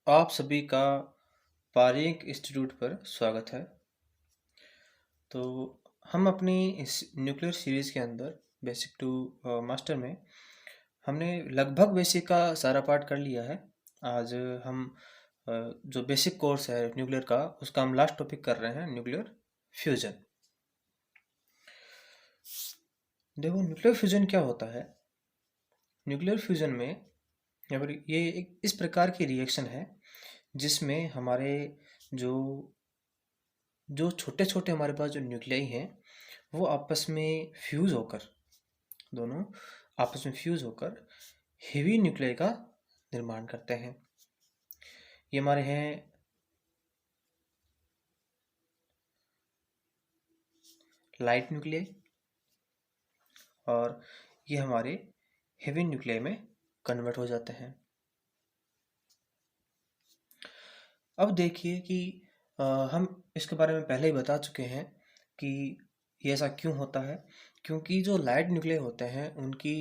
आप सभी का पारिक इंस्टीट्यूट पर स्वागत है। तो हम अपनी इस न्यूक्लियर सीरीज़ के अंदर बेसिक टू मास्टर में हमने लगभग बेसिक का सारा पार्ट कर लिया है। आज हम जो बेसिक कोर्स है न्यूक्लियर का उसका हम लास्ट टॉपिक कर रहे हैं, न्यूक्लियर फ्यूजन। देखो, न्यूक्लियर फ्यूजन क्या होता है। न्यूक्लियर फ्यूजन में या फिर ये एक इस प्रकार की रिएक्शन है जिसमें हमारे जो जो छोटे छोटे हमारे पास जो न्यूक्लियाई हैं वो आपस में फ्यूज होकर दोनों आपस में फ्यूज होकर हेवी न्यूक्लियाई का निर्माण करते हैं। ये हमारे हैं लाइट न्यूक्लियाई और ये हमारे हेवी न्यूक्लियाई में कन्वर्ट हो जाते हैं। अब देखिए कि हम इसके बारे में पहले ही बता चुके हैं कि ये ऐसा क्यों होता है। क्योंकि जो लाइट न्यूक्लियाई होते हैं उनकी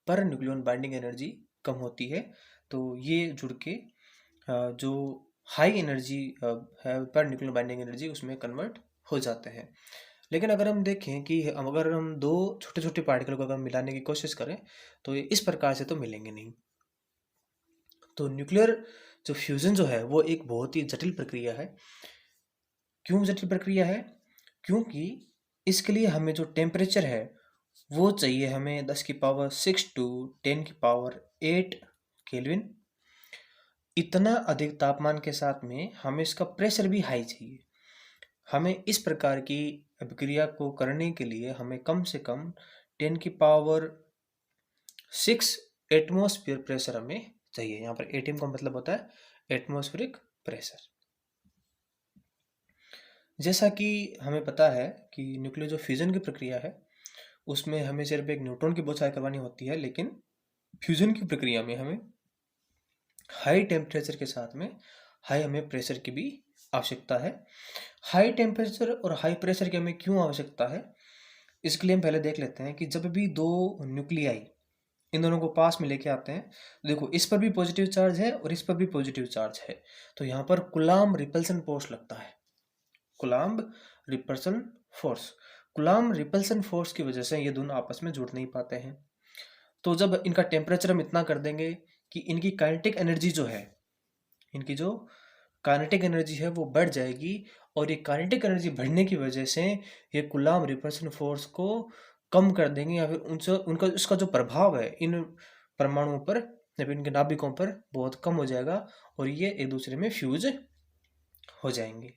पर न्यूक्लियन बाइंडिंग एनर्जी कम होती है, तो ये जुड़ के जो हाई एनर्जी है पर न्यूक्लियन बाइंडिंग एनर्जी उसमें कन्वर्ट हो जाते हैं। लेकिन अगर हम देखें कि अगर हम दो छोटे छोटे पार्टिकल को अगर मिलाने की कोशिश करें तो ये इस प्रकार से तो मिलेंगे नहीं। तो न्यूक्लियर जो फ्यूजन जो है वो एक बहुत ही जटिल प्रक्रिया है। क्यों जटिल प्रक्रिया है? क्योंकि इसके लिए हमें जो टेम्परेचर है वो चाहिए हमें 10⁶ टू 10⁸ केल्विन। इतना अधिक तापमान के साथ में हमें इसका प्रेशर भी हाई चाहिए। हमें इस प्रकार की अभिक्रिया को करने के लिए हमें कम से कम 10⁶ एटमॉस्फेयर प्रेशर हमें चाहिए। यहाँ पर एटीएम का मतलब होता है एटमॉस्फेरिक प्रेशर। जैसा कि हमें पता है कि न्यूक्लियर जो फ्यूजन की प्रक्रिया है उसमें हमें सिर्फ एक न्यूट्रॉन की बौछार करवानी होती है, लेकिन फ्यूजन की प्रक्रिया में हमें हाई टेम्परेचर के साथ में हाई हमें प्रेशर की भी आवश्यकता है। हाई टेम्परेचर और हाई प्रेशर की हमें क्यों आवश्यकता है, इसके लिए हम पहले देख लेते हैं कि जब भी दो न्यूक्लियाई इन दोनों को पास में लेके आते हैं, देखो इस पर भी पॉजिटिव चार्ज है और इस पर भी पॉजिटिव चार्ज है, तो यहाँ पर कूलाम्ब रिपल्सन फोर्स लगता है। Coulomb repulsion force coulomb repulsion force की वजह से ये दोनों आपस में जुड़ नहीं पाते हैं। तो जब इनका टेम्परेचर हम इतना कर देंगे कि इनकी काइनेटिक एनर्जी जो है, इनकी जो काइनेटिक एनर्जी है वो बढ़ जाएगी, और ये काइनेटिक एनर्जी बढ़ने की वजह से ये कूलाम्ब रिपल्सन फोर्स को कम कर देंगे, या फिर उनसे उनका उसका जो प्रभाव है इन परमाणुओं पर या फिर इनके नाभिकों पर बहुत कम हो जाएगा और ये एक दूसरे में फ्यूज हो जाएंगे।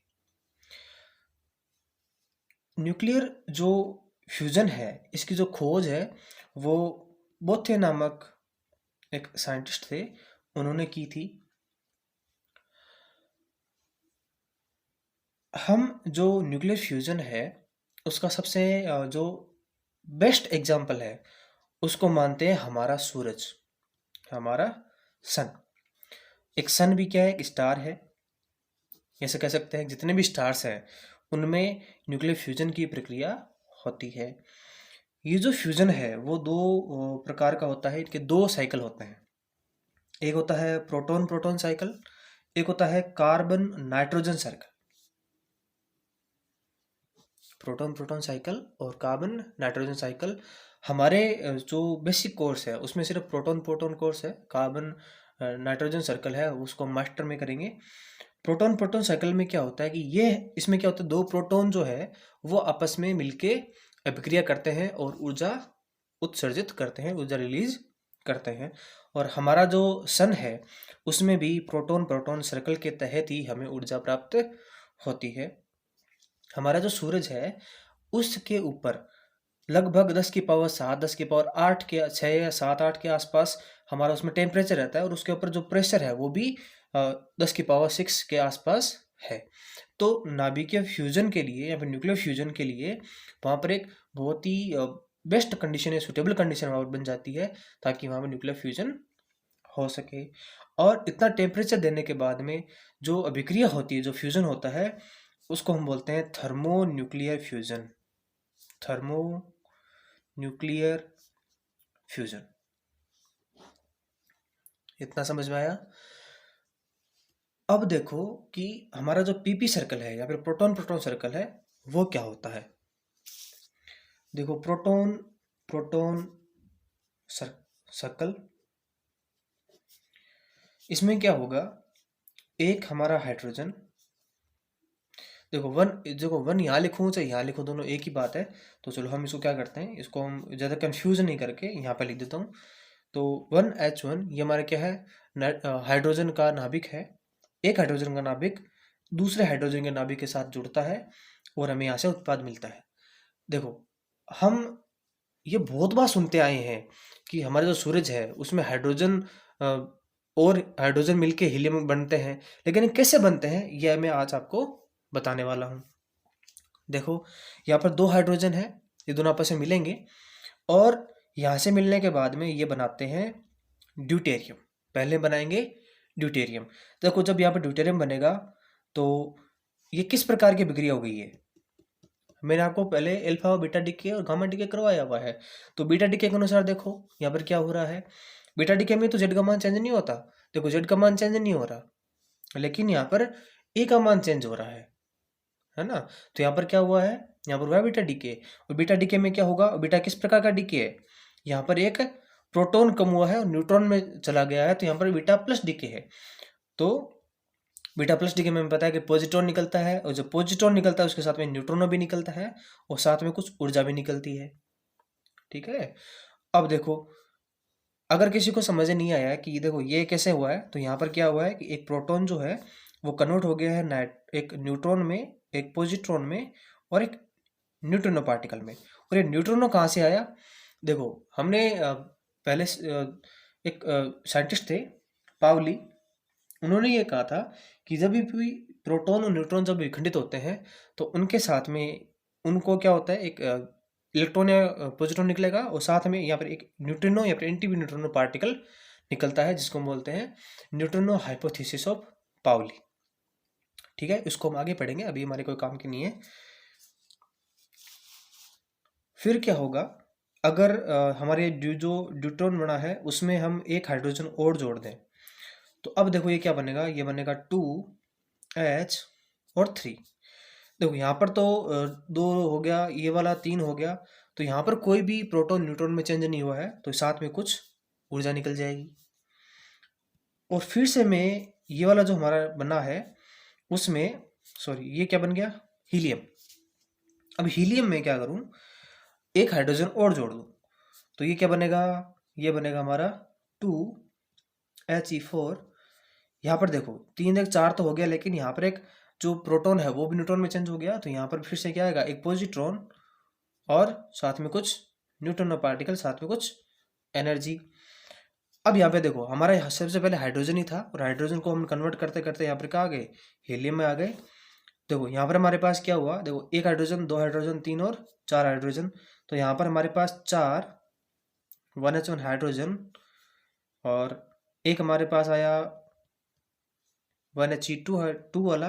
न्यूक्लियर जो फ्यूजन है इसकी जो खोज है वो बोथे नामक एक साइंटिस्ट थे, उन्होंने की थी। हम जो न्यूक्लियर फ्यूजन है उसका सबसे जो बेस्ट एग्जाम्पल है उसको मानते हैं हमारा सूरज, हमारा सन। एक सन भी क्या है, एक स्टार है। ऐसे कह सकते हैं जितने भी स्टार्स हैं उनमें न्यूक्लियर फ्यूजन की प्रक्रिया होती है। ये जो फ्यूजन है वो दो प्रकार का होता है, इनके दो साइकिल होते हैं। एक होता है प्रोटॉन प्रोटॉन साइकिल, एक होता है carbon nitrogen cycle. Proton proton cycle और कार्बन नाइट्रोजन साइकिल हमारे जो बेसिक कोर्स है उसमें सिर्फ प्रोटॉन प्रोटॉन कोर्स है, कार्बन नाइट्रोजन सर्कल है उसको हम मास्टर में करेंगे। प्रोटॉन प्रोटॉन साइकिल में क्या होता है कि ये इसमें क्या होता है, दो प्रोटॉन जो है वो आपस में मिलके अभिक्रिया करते हैं और ऊर्जा उत्सर्जित करते हैं, ऊर्जा रिलीज करते हैं। और हमारा जो सन है उसमें भी प्रोटॉन प्रोटॉन सर्कल के तहत ही हमें ऊर्जा प्राप्त होती है। हमारा जो सूरज है उसके ऊपर लगभग 10⁷ 10⁸ के 6 या 7 8 के आसपास हमारा उसमें टेम्परेचर रहता है, और उसके ऊपर जो प्रेशर है वो भी 10⁶ के आसपास है। तो नाभिकीय फ्यूजन के लिए या फिर न्यूक्लियर फ्यूजन के लिए वहाँ पर एक बहुत ही बेस्ट कंडीशन है, सुटेबल कंडीशन वहाँ पर बन जाती है ताकि वहाँ पर न्यूक्लियर फ्यूजन हो सके। और इतना टेम्परेचर देने के बाद में जो अभिक्रिया होती है, जो फ्यूजन होता है, उसको हम बोलते हैं thermo nuclear fusion. Thermo nuclear fusion. इतना समझ में आया? अब देखो कि हमारा जो पीपी सर्कल है या फिर प्रोटॉन प्रोटॉन सर्कल है वो क्या होता है। देखो प्रोटॉन प्रोटॉन सर्कल, इसमें क्या होगा, एक हमारा हाइड्रोजन, देखो वन यहाँ लिखूँ चाहे यहाँ लिखूँ दोनों एक ही बात है। तो चलो हम इसको क्या करते हैं, इसको हम ज़्यादा कंफ्यूज नहीं करके यहाँ पे लिख देता हूँ। तो 1H1 ये हमारा क्या है, हाइड्रोजन का नाभिक है। एक हाइड्रोजन का नाभिक दूसरे हाइड्रोजन के नाभिक के साथ जुड़ता है और हमें यहाँ से उत्पाद मिलता है। देखो हम ये बहुत बार सुनते आए हैं कि हमारा जो सूरज है उसमें हाइड्रोजन और हाइड्रोजन मिलके हीलियम बनते हैं, लेकिन ये कैसे बनते हैं यह मैं आज आपको बताने वाला हूँ। देखो यहाँ पर दो हाइड्रोजन है, ये दोनों आपस में मिलेंगे और यहाँ से मिलने के बाद में ये बनाते हैं ड्यूटेरियम। पहले बनाएंगे ड्यूटेरियम। देखो जब यहाँ पर ड्यूटेरियम बनेगा तो ये किस प्रकार की विक्रिया हो गई है, मैंने आपको पहले अल्फा और बीटा डीके और गामा डीके करवाया हुआ है। तो बीटा डीके के अनुसार देखो यहाँ पर क्या हो रहा है, बीटा डीके में तो जेड का मान चेंज नहीं होता। देखो जेड का मान चेंज नहीं हो रहा, लेकिन यहाँ पर ए का मान चेंज हो रहा है ना। तो यहाँ पर क्या हुआ है, यहाँ पर हुआ है बीटा डीके। और बीटा डीके में क्या होगा, बीटा किस प्रकार का डीके है, यहाँ पर एक प्रोटॉन कम हुआ है और न्यूट्रॉन में चला गया है, तो यहाँ पर बीटा प्लस डीके है। तो बीटा प्लस डीके में पता है कि पॉजिट्रॉन निकलता है, और जब पॉजिट्रॉन निकलता है उसके साथ में न्यूट्रॉन भी निकलता है और साथ में कुछ ऊर्जा भी निकलती है। ठीक है। अब देखो अगर किसी को समझ नहीं आया कि ये देखो ये कैसे हुआ है, तो यहाँ पर क्या हुआ है कि एक प्रोटॉन जो है वो कन्वर्ट हो गया है एक न्यूट्रॉन में, एक पॉजिट्रॉन में और एक न्यूट्रिनो पार्टिकल में। और ये न्यूट्रिनो कहाँ से आया, देखो हमने पहले एक साइंटिस्ट थे पावली, उन्होंने ये कहा था कि जब भी प्रोटॉन और न्यूट्रॉन जब विखंडित होते हैं तो उनके साथ में उनको क्या होता है, एक इलेक्ट्रॉन या पॉजिट्रॉन निकलेगा और साथ में यहाँ पर एक न्यूट्रिनो या फिर एंटी न्यूट्रिनो पार्टिकल निकलता है, जिसको हम बोलते हैं न्यूट्रिनो हाइपोथेसिस ऑफ पावली। ठीक है, इसको हम आगे पढ़ेंगे, अभी हमारे कोई काम की नहीं है। फिर क्या होगा, अगर हमारे जो ड्यूट्रॉन बना है उसमें हम एक हाइड्रोजन और जोड़ दें, तो अब देखो ये क्या बनेगा, ये बनेगा 2H और 3। देखो यहाँ पर तो 2 हो गया, ये वाला 3 हो गया, तो यहाँ पर कोई भी प्रोटॉन न्यूट्रॉन में चेंज नहीं हुआ है, तो साथ में कुछ ऊर्जा निकल जाएगी। और फिर से मैं ये वाला जो हमारा बना है उसमें, सॉरी ये क्या बन गया, हीलियम। अब हीलियम में क्या करूँ, एक हाइड्रोजन और जोड़ दूँ, तो ये क्या बनेगा, ये बनेगा हमारा 2He4। यहाँ पर देखो 3 1 4 तो हो गया, लेकिन यहाँ पर एक जो प्रोटॉन है वो भी न्यूट्रॉन में चेंज हो गया, तो यहाँ पर फिर से क्या आएगा, एक पॉजिट्रॉन और साथ में कुछ न्यूट्रॉन पार्टिकल, साथ में कुछ एनर्जी। अब यहाँ पे देखो हमारा यहाँ सबसे पहले हाइड्रोजन ही था और हाइड्रोजन को हम कन्वर्ट करते करते यहाँ पर क्या आ गए, हीलियम में आ गए। देखो यहाँ पर हमारे पास क्या हुआ, देखो एक हाइड्रोजन, दो हाइड्रोजन, तीन और चार हाइड्रोजन, तो यहाँ पर हमारे पास 4 1H1 हाइड्रोजन और एक हमारे पास आया 1He2 है 2 वाला,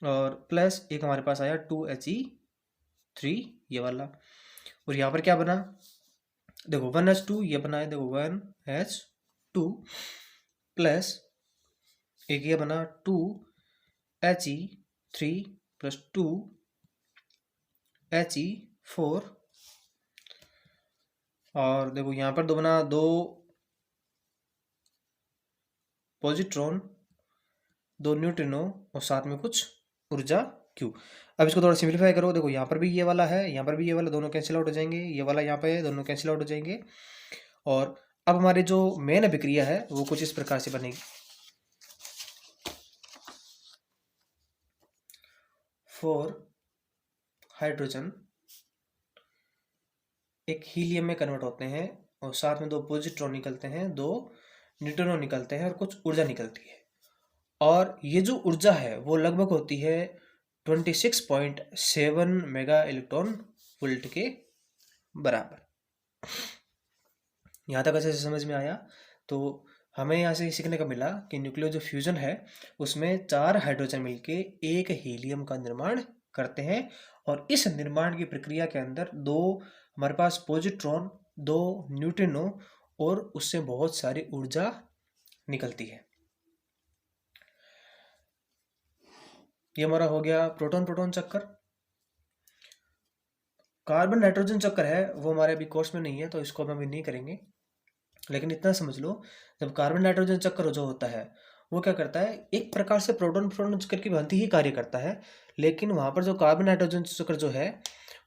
और प्लस एक हमारे पास आया 2He3 ये वाला। और यहाँ पर क्या बना, देखो 1H2 ये बना है, देखो 1H2 प्लस एक ये बना 2He3 प्लस 2He4, और देखो यहाँ पर दो बना, दो पॉजिट्रॉन, दो न्यूट्रिनो और साथ में कुछ ऊर्जा क्यू। अब इसको थोड़ा सिंप्लीफाई करो, देखो यहाँ पर भी ये वाला है, यहाँ पर भी ये वाला, दोनों कैंसिल आउट हो जाएंगे, ये वाला यहाँ पे है, दोनों कैंसिल आउट हो जाएंगे। और अब हमारी जो मेन अभिक्रिया है वो कुछ इस प्रकार से बनेगी, 4 हाइड्रोजन एक हीलियम में कन्वर्ट होते हैं और साथ में दो पॉजिट्रॉन निकलते हैं, दो न्यूट्रिनो निकलते हैं और कुछ ऊर्जा निकलती है। और ये जो ऊर्जा है वो लगभग होती है 26.7 मेगा इलेक्ट्रॉन वोल्ट के बराबर। यहाँ तक अच्छे से समझ में आया। तो हमें यहाँ से सीखने का मिला कि न्यूक्लियर जो फ्यूजन है उसमें 4 हाइड्रोजन मिलके एक हीलियम का निर्माण करते हैं, और इस निर्माण की प्रक्रिया के अंदर दो हमारे पास पॉजिट्रॉन, दो न्यूट्रिनो और उससे बहुत सारी ऊर्जा निकलती है। ये हमारा हो गया प्रोटॉन प्रोटॉन चक्कर। कार्बन नाइट्रोजन चक्कर है वो हमारे अभी कोर्स में नहीं है, तो इसको हम अभी नहीं करेंगे। लेकिन इतना समझ लो, जब कार्बन नाइट्रोजन चक्कर जो होता है वो क्या करता है, एक प्रकार से प्रोटॉन प्रोटॉन चक्कर की भांति ही कार्य करता है। लेकिन वहाँ पर जो कार्बन नाइट्रोजन चक्कर जो है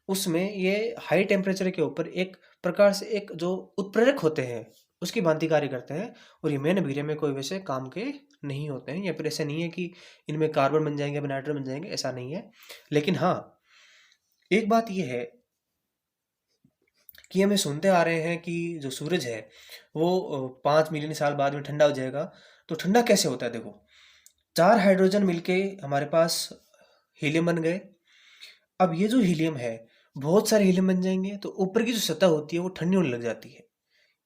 उसमें ये हाई टेम्परेचर के ऊपर एक प्रकार से एक जो उत्प्रेरक होते हैं उसकी भांति कार्य करते हैं। और ये मेन वीर्य में कोई वैसे काम के नहीं होते हैं, या फिर ऐसा नहीं है कि इनमें कार्बन बन जाएंगे नाइट्रोजन बन जाएंगे, ऐसा नहीं है। लेकिन हाँ, एक बात ये है कि हमें सुनते आ रहे हैं कि जो सूरज है वो 5 मिलियन साल बाद में ठंडा हो जाएगा। तो ठंडा कैसे होता है? देखो, 4 हाइड्रोजन मिलके हमारे पास हीलियम बन गए। अब ये जो हीलियम है, बहुत सारे हीलियम बन जाएंगे तो ऊपर की जो सतह होती है वो ठंडी होने लग जाती है।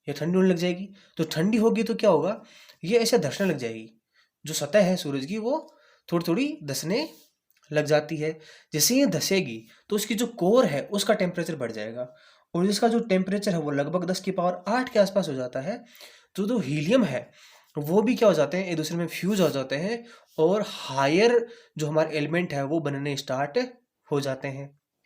ये ठंडी होने लग जाएगी, तो ठंडी होगी तो क्या होगा, ये ऐसे धंसने लग जाएगी। जो सतह है सूरज की वो थोड़ी थोड़ी धंसने लग जाती है। जैसे ये धंसेगी तो उसकी जो कोर है उसका टेम्परेचर बढ़ जाएगा, और इसका जो टेम्परेचर है वो लगभग 10 की पावर 8 के आसपास हो जाता है। तो जो हीलियम है वो भी क्या हो जाते हैं, एक दूसरे में फ्यूज हो जाते हैं, और हायर जो हमारे एलिमेंट है वो बनने स्टार्ट हो जाते हैं।